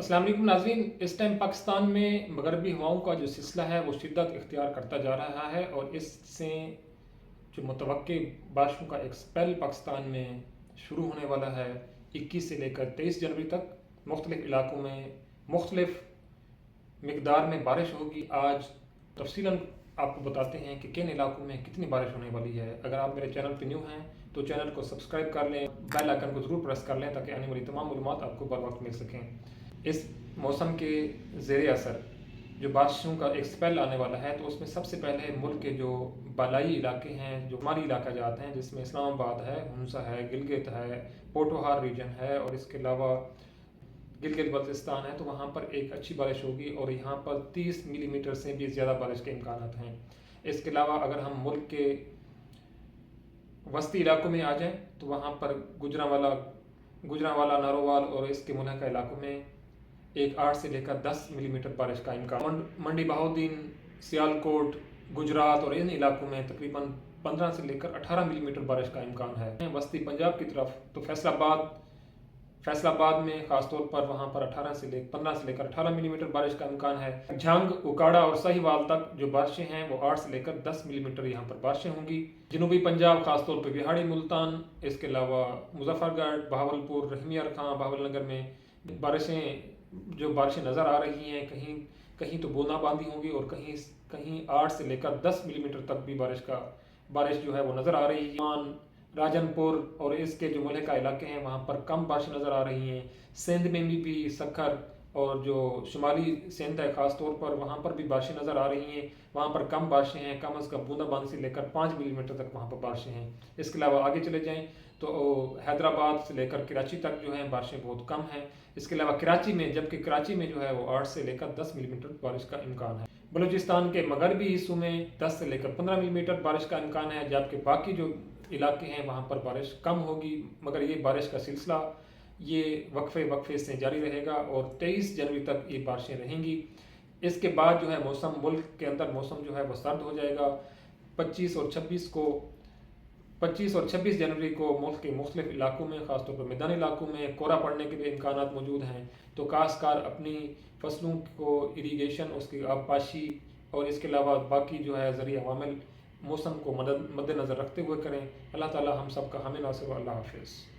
अस्सलाम वालेकुम नाज़रीन। इस टाइम पाकिस्तान में मगरबी हवाओं का जो सिलसिला है वो शिद्दत इख्तियार करता जा रहा है और इससे जो मुतवक्के बारिशों का एक स्पेल पाकिस्तान में शुरू होने वाला है। 21 से लेकर 23 जनवरी तक मुख्तलिफ़ इलाकों में मुख्तलिफ़ मिकदार में बारिश होगी। आज तफसीलन आपको बताते हैं कि किन इलाकों में कितनी बारिश होने वाली है। अगर आप मेरे चैनल पर न्यू हैं तो चैनल को सब्सक्राइब कर लें, बेल आइकन को ज़रूर प्रेस कर लें ताकि आने वाली तमाम मालूमात आपको बर वक्त मिल सकें। इस मौसम के ज़ेर असर जो बारिशों का एक स्पेल आने वाला है तो उसमें सबसे पहले मुल्क के जो बालाई इलाके हैं, जो शुमाली इलाका जाते हैं, जिसमें इस्लामाबाद है, हुंसा है, गिलगित है, पोटोहार रीजन है और इसके अलावा गिलगित बल्तिस्तान है, तो वहाँ पर एक अच्छी बारिश होगी और यहाँ पर 30 मिलीमीटर से भी ज़्यादा बारिश के इम्कान हैं। इसके अलावा अगर हम मुल्क के वस्ती इलाकों में आ जाएं तो वहाँ पर गुजरांवाला, नारोवाल और इसके मुल्का इलाकों में एक 8 से लेकर 10 मिलीमीटर बारिश का इम्कान। मंडी बहाउद्दीन, सियालकोट, गुजरात और इन इलाकों में तकरीबन 15 से लेकर 18 मिलीमीटर बारिश का इम्कान है। वस्ती पंजाब की तरफ तो फैसलाबाद में ख़ासतौर पर वहाँ पर 15 से लेकर 18 मिलीमीटर बारिश का इम्कान है। झंग, उकाड़ा और साहिवाल तक जो बारिशें हैं वो 8 से लेकर 10 मिलीमीटर यहाँ पर बारिशें होंगी। जनूबी पंजाब ख़ासतौर पर बिहाड़ी, मुल्तान, इसके अलावा मुजफ्फरगढ़, बहावलपुर, रहमिया खां, बहावलनगर में बारिशें नज़र आ रही हैं। कहीं कहीं तो बूंदाबांदी होगी और कहीं 8 से लेकर 10 मिलीमीटर तक भी बारिश जो है वो नज़र आ रही है। राजनपुर और इसके जो मुल्का इलाके हैं वहाँ पर कम बारिश नज़र आ रही हैं। सिंध में भी सखर और जो शुमाली सिंध है ख़ास तौर पर वहाँ पर भी बारिशें नज़र आ रही हैं। वहाँ पर कम बारिशें हैं, कम अज़ कम बूंदाबांदी से लेकर 5 मिलीमीटर तक वहाँ पर बारिशें हैं। इसके अलावा आगे चले जाएँ तो हैदराबाद से लेकर कराची तक जो है बारिशें बहुत कम हैं। इसके अलावा जबकि कराची में जो है वो 8 से लेकर 10 मिलीमीटर बारिश का इम्कान है। बलूचिस्तान के मगरबी हिस्सों में 10 से लेकर 15 मिलीमीटर बारिश का इम्कान है, जबकि बाकी जो इलाके हैं वहाँ पर बारिश कम होगी। मगर ये बारिश का सिलसिला ये वक्फे से जारी रहेगा और 23 जनवरी तक ये बारिशें रहेंगी। इसके बाद जो है मुल्क के अंदर मौसम जो है वो सर्द हो जाएगा। 25 और 26 जनवरी को मुल्क के मुख्तलिफ इलाकों में, ख़ासतौर पर मैदानी इलाकों में कोहरा पड़ने के भी इम्कानात मौजूद हैं। तो काश्तकार अपनी फसलों को इरीगेशन, उसकी आबपाशी और इसके अलावा बाकी जो है ज़रिए अवामिल मौसम को मद्देनज़र रखते हुए करें। अल्लाह ताला हम सब का हामी नासिर। अल्लाह हाफ़िज़।